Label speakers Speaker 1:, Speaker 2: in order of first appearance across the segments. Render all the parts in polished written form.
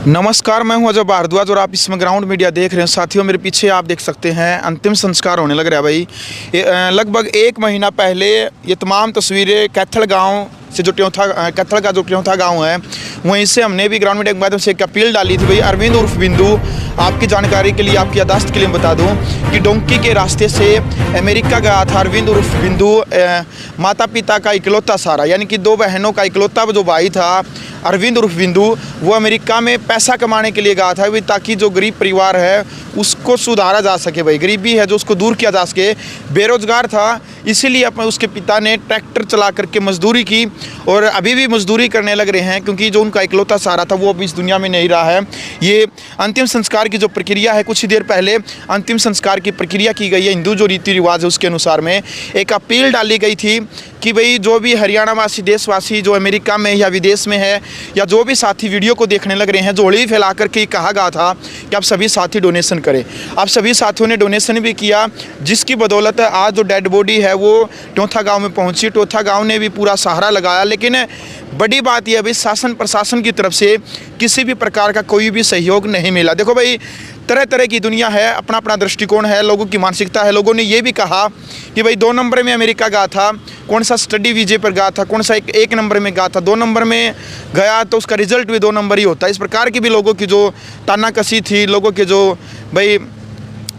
Speaker 1: नमस्कार, मैं हूं अजय भारद्वाज और आप इसमें ग्राउंड मीडिया देख रहे हैं। साथियों, मेरे पीछे आप देख सकते हैं अंतिम संस्कार होने लग रहा है भाई। लगभग 1 महीना पहले ये तमाम तस्वीरें कैथल गांव से जो कैथल का जो ट्योथा गांव है, वहीं से हमने भी ग्राउंड मीडिया के माध्यम से एक अपील डाली थी भाई। अरविंद उर्फ बिंदु, आपकी जानकारी के लिए, आपकी यादाश्त के लिए बता दूं कि डोंकी के रास्ते से अमेरिका गया था अरविंद उर्फ बिंदु। माता पिता का इकलौता सहारा, यानी कि 2 बहनों का इकलौता जो भाई था अरविंद उर्फ बिंदु, वो अमेरिका में पैसा कमाने के लिए गया था भाई, ताकि जो गरीब परिवार है उसको सुधारा जा सके भाई। गरीबी है जो उसको दूर किया जा सके। बेरोजगार था, इसीलिए अपने उसके पिता ने ट्रैक्टर चला करके मजदूरी की और अभी भी मजदूरी करने लग रहे हैं, क्योंकि जो उनका इकलौता सहारा था वो अभी इस दुनिया में नहीं रहा है। ये अंतिम संस्कार की जो प्रक्रिया है, कुछ ही देर पहले अंतिम संस्कार की प्रक्रिया की गई है। हिंदू जो रीति रिवाज है उसके अनुसार में एक अपील डाली गई थी कि भाई जो भी हरियाणा वासी, देशवासी जो अमेरिका में या विदेश में है, या जो भी साथी वीडियो को देखने लग रहे हैं, झोली फैला करके कहा गया था कि आप सभी साथी डोनेशन करें। आप सभी साथियों ने डोनेशन भी किया, जिसकी बदौलत आज जो डेड बॉडी है वो ट्योथा गांव में पहुंची। ट्योथा गांव ने भी पूरा सहारा लगाया, लेकिन बड़ी बात यह अभी शासन प्रशासन की तरफ से किसी भी प्रकार का कोई भी सहयोग नहीं मिला। देखो भाई, तरह तरह की दुनिया है, अपना अपना दृष्टिकोण है, लोगों की मानसिकता है। लोगों ने ये भी कहा कि भाई 2 नंबर में अमेरिका गया था, कौन सा स्टडी वीजे पर गया था, कौन सा एक नंबर में गया था, 2 नंबर में गया तो उसका रिजल्ट भी 2 नंबर ही होता है। इस प्रकार की भी लोगों की जो तानाकसी थी, लोगों के जो भाई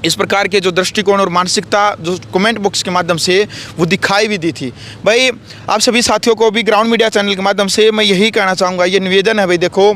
Speaker 1: इस प्रकार के जो दृष्टिकोण और मानसिकता जो कमेंट बॉक्स के माध्यम से वो दिखाई भी दी थी। भाई आप सभी साथियों को भी ग्राउंड मीडिया चैनल के माध्यम से मैं यही कहना चाहूँगा, ये निवेदन है भाई। देखो,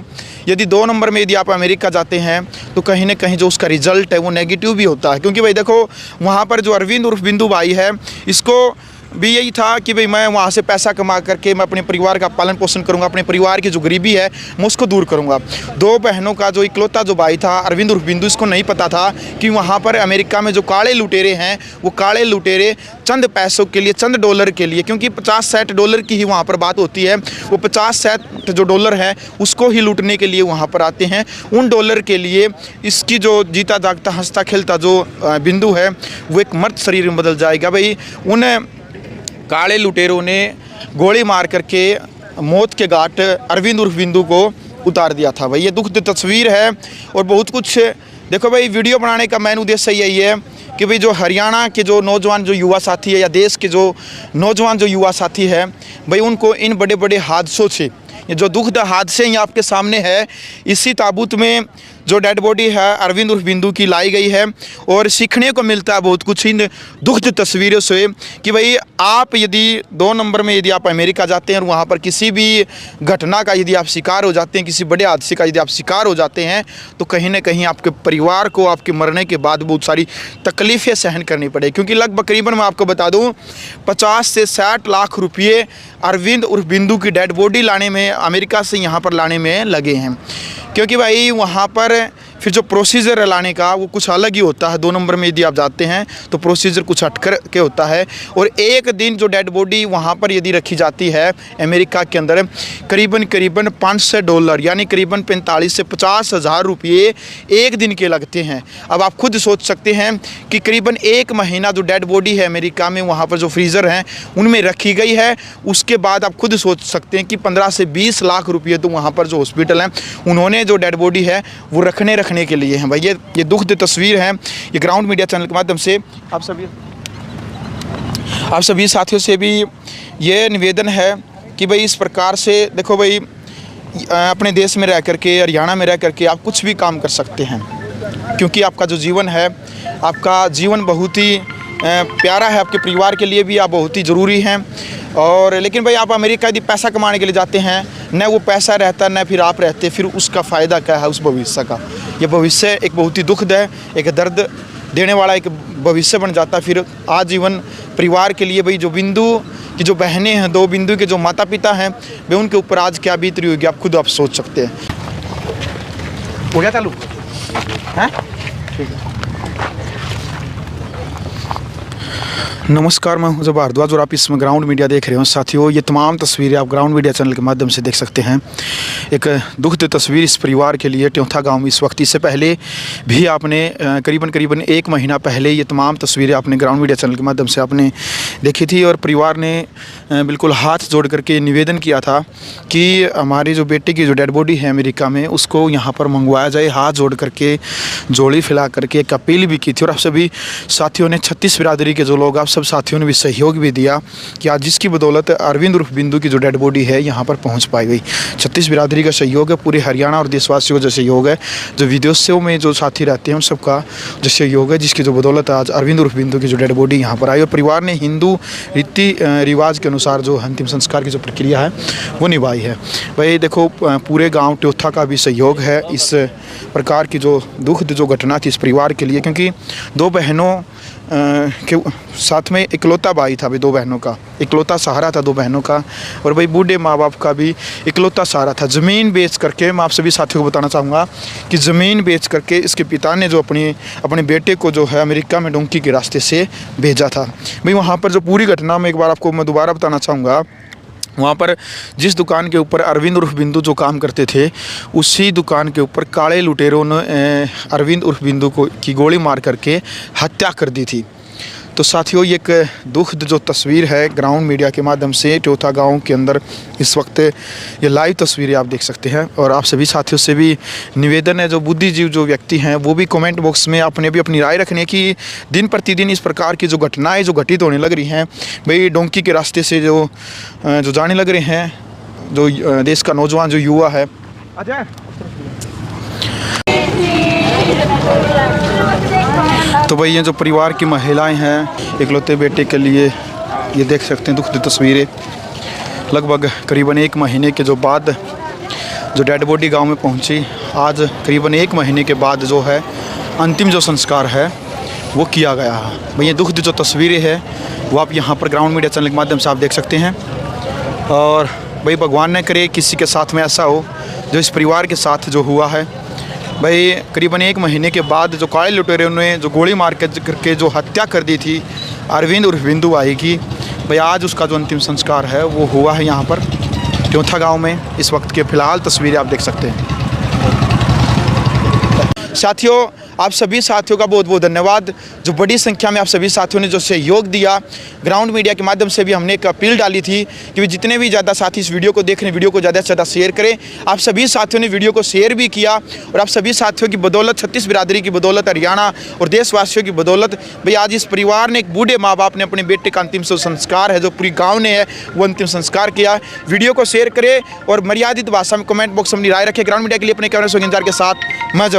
Speaker 1: यदि 2 नंबर में यदि आप अमेरिका जाते हैं तो कहीं ना कहीं जो उसका रिजल्ट है वो नेगेटिव भी होता है, क्योंकि भाई देखो, वहाँ पर जो अरविंद उर्फ बिंदु भाई है, इसको भी यही था कि भाई मैं वहाँ से पैसा कमा करके मैं अपने परिवार का पालन पोषण करूँगा, अपने परिवार की जो गरीबी है मैं उसको दूर करूँगा। 2 बहनों का जो इकलौता जो भाई था अरविंद उर्फ बिंदु, इसको नहीं पता था कि वहाँ पर अमेरिका में जो काले लुटेरे हैं, वो काले लुटेरे चंद पैसों के लिए, चंद डॉलर के लिए, क्योंकि 50-60 डॉलर की ही वहाँ पर बात होती है, वो 50-60 जो डॉलर है उसको ही लूटने के लिए वहाँ पर आते हैं। उन डॉलर के लिए इसकी जो जीता जागता हंसता खेलता जो बिंदु है वो एक मर्द शरीर में बदल जाएगा भाई। उन काले लुटेरों ने गोली मार करके मौत के घाट अरविंद उर्फ बिंदु को उतार दिया था भाई। ये दुखद तस्वीर है और बहुत कुछ। देखो भाई, वीडियो बनाने का मेन उद्देश्य यही है कि भाई जो हरियाणा के जो नौजवान जो युवा साथी है, या देश के जो नौजवान जो युवा साथी है भाई, उनको इन बड़े बड़े हादसों से, ये जो दुखद हादसे ये आपके सामने है, इसी ताबूत में जो डेड बॉडी है अरविंद उर्फ बिंदु की लाई गई है। और सीखने को मिलता है बहुत कुछ इन दुखद तस्वीरों से कि भाई आप यदि 2 नंबर में यदि आप अमेरिका जाते हैं और वहाँ पर किसी भी घटना का यदि आप शिकार हो जाते हैं, किसी बड़े हादसे का यदि आप शिकार हो जाते हैं, तो कहीं ना कहीं आपके परिवार को आपके मरने के बाद बहुत सारी तकलीफ़ें सहन करनी पड़े। क्योंकि लगभग करीबन मैं आपको बता दूँ 50 से 60 लाख रुपये अरविंद उर्फ बिंदु की डेड बॉडी लाने में, अमेरिका से यहाँ पर लाने में लगे हैं। क्योंकि भाई वहाँ पर फिर जो प्रोसीजर है लाने का वो कुछ अलग ही होता है। 2 नंबर में यदि आप जाते हैं तो प्रोसीजर कुछ हटकर के होता है। और एक दिन जो डेड बॉडी वहाँ पर यदि रखी जाती है अमेरिका के अंदर, करीबन $500 यानी करीबन 45 से 50 हज़ार रुपये एक दिन के लगते हैं। अब आप खुद सोच सकते हैं कि करीबन 1 महीना जो डेड बॉडी है अमेरिका में, वहाँ पर जो फ्रीज़र हैं उनमें रखी गई है। उसके बाद आप खुद सोच सकते हैं कि 15 से 20 लाख रुपये तो वहाँ पर जो हॉस्पिटल हैं उन्होंने जो डेड बॉडी है वो रखने के लिए हैं भाई। ये दुखद तस्वीर है। ये ग्राउंड मीडिया चैनल के माध्यम से आप सभी साथियों से भी ये निवेदन है कि भाई इस प्रकार से देखो भाई, अपने देश में रह करके, हरियाणा में रह करके आप कुछ भी काम कर सकते हैं, क्योंकि आपका जो जीवन है, आपका जीवन बहुत ही प्यारा है। आपके परिवार के लिए भी आप बहुत ही ज़रूरी हैं। और लेकिन भाई आप अमेरिका यदि पैसा कमाने के लिए जाते हैं, न वो पैसा रहता न फिर आप रहते, फिर उसका फ़ायदा क्या है उस भविष्य का। ये भविष्य एक बहुत ही दुखद है, एक दर्द देने वाला एक भविष्य बन जाता है फिर आजीवन परिवार के लिए। भाई जो बिंदु की जो बहनें हैं, 2 बिंदु के जो माता पिता हैं भाई, उनके ऊपर आज क्या बीत रही होगी आप खुद आप सोच सकते हैं। हो गया चालू है, ठीक है। नमस्कार, मैं हूं भारद्वाज और आप इसमें ग्राउंड मीडिया देख रहे हो। साथियों, ये तमाम तस्वीरें आप ग्राउंड मीडिया चैनल के माध्यम से देख सकते हैं। एक दुखद तस्वीर इस परिवार के लिए ट्योथा गांव में इस वक्त। इससे पहले भी आपने करीबन 1 महीना पहले ये तमाम तस्वीरें आपने ग्राउंड मीडिया चैनल के माध्यम से आपने देखी थी और परिवार ने बिल्कुल हाथ जोड़ करके निवेदन किया था कि हमारी जो बेटे की जो डेड बॉडी है अमेरिका में, उसको यहाँ पर मंगवाया जाए। हाथ जोड़ करके, जोड़ी फैला करके एक अपील भी की थी और आप सभी साथियों ने, 36 बिरादरी के जो लोग, आप सब साथियों ने भी सहयोग भी दिया कि आज जिसकी बदौलत अरविंद उर्फ बिंदु की जो डेड बॉडी है यहाँ पर पहुँच पाई गई। 36 बिरादरी का सहयोग है, पूरे हरियाणा और देशवासियों का जो सहयोग है, जो विदेशों में जो साथी रहते हैं उन सबका जो सहयोग है, जिसकी जो बदौलत आज अरविंद उर्फ बिंदु की जो डेड बॉडी यहाँ पर आई। और परिवार ने हिंदू रीति रिवाज के अनुसार जो अंतिम संस्कार की जो प्रक्रिया है वो निभाई है। भाई देखो, पूरे गाँव ट्योथा का भी सहयोग है इस प्रकार की जो दुखद जो घटना थी इस परिवार के लिए, क्योंकि 2 बहनों के साथ में इकलौता भाई था भाई, 2 बहनों का इकलौता सहारा था 2 बहनों का, और भाई बूढ़े माँ बाप का भी इकलौता सहारा था। ज़मीन बेच करके, मैं आप सभी साथियों को बताना चाहूँगा कि ज़मीन बेच करके इसके पिता ने जो अपने बेटे को जो है अमेरिका में डोंकी के रास्ते से भेजा था। भाई वहाँ पर जो पूरी घटना में एक बार आपको मैं दोबारा बताना चाहूँगा, वहाँ पर जिस दुकान के ऊपर अरविंद उर्फ बिंदु जो काम करते थे, उसी दुकान के ऊपर काले लुटेरों ने अरविंद उर्फ बिंदु की गोली मार करके हत्या कर दी थी। तो साथियों, ये एक दुखद जो तस्वीर है ग्राउंड मीडिया के माध्यम से ट्योथा गांव के अंदर इस वक्त ये लाइव तस्वीरें आप देख सकते हैं। और आप सभी साथियों से भी निवेदन है, जो बुद्धिजीव जो व्यक्ति हैं वो भी कमेंट बॉक्स में आपने भी अपनी राय रखने की। दिन प्रतिदिन इस प्रकार की जो घटनाएँ जो घटित होने लग रही हैं, भाई डोंकी के रास्ते से जो जाने लग रहे हैं, जो देश का नौजवान जो युवा है। तो भाई ये जो परिवार की महिलाएं हैं, इकलौते बेटे के लिए ये देख सकते हैं दुखद तस्वीरें। लगभग करीबन 1 महीने के जो बाद जो डेड बॉडी गांव में पहुंची, आज करीबन 1 महीने के बाद जो है अंतिम जो संस्कार है वो किया गया है। भाई ये दुखद जो तस्वीरें हैं वो आप यहाँ पर ग्राउंड मीडिया चैनल के माध्यम से आप देख सकते हैं। और भाई भगवान न करे किसी के साथ में ऐसा हो जो इस परिवार के साथ जो हुआ है। भाई करीबन 1 महीने के बाद जो काले लुटेरों ने जो गोली मार करके जो हत्या कर दी थी अरविंद उर्फ बिंदु भाई की, भाई आज उसका जो अंतिम संस्कार है वो हुआ है यहाँ पर ट्योथा गांव में। इस वक्त के फ़िलहाल तस्वीरें आप देख सकते हैं। साथियों, आप सभी साथियों का बहुत बहुत धन्यवाद, जो बड़ी संख्या में आप सभी साथियों ने जो सहयोग दिया। ग्राउंड मीडिया के माध्यम से भी हमने एक अपील डाली थी कि जितने भी ज़्यादा साथी इस वीडियो को देख रहे हैं, वीडियो को ज़्यादा से ज़्यादा शेयर करें। आप सभी साथियों ने वीडियो को शेयर भी किया और आप सभी साथियों की बदौलत, 36 बिरादरी की बदौलत, हरियाणा और देशवासियों की बदौलत, भाई आज इस परिवार ने, एक बूढ़े माँ बाप ने अपने बेटे का अंतिम संस्कार है जो पूरी गाँव ने है वो अंतिम संस्कार किया। वीडियो को शेयर करें और मर्यादित भाषा में कमेंट बॉक्स में अपनी राय रखें। ग्राउंड मीडिया के लिए अपने कैमरे से इंतजार के साथ मैं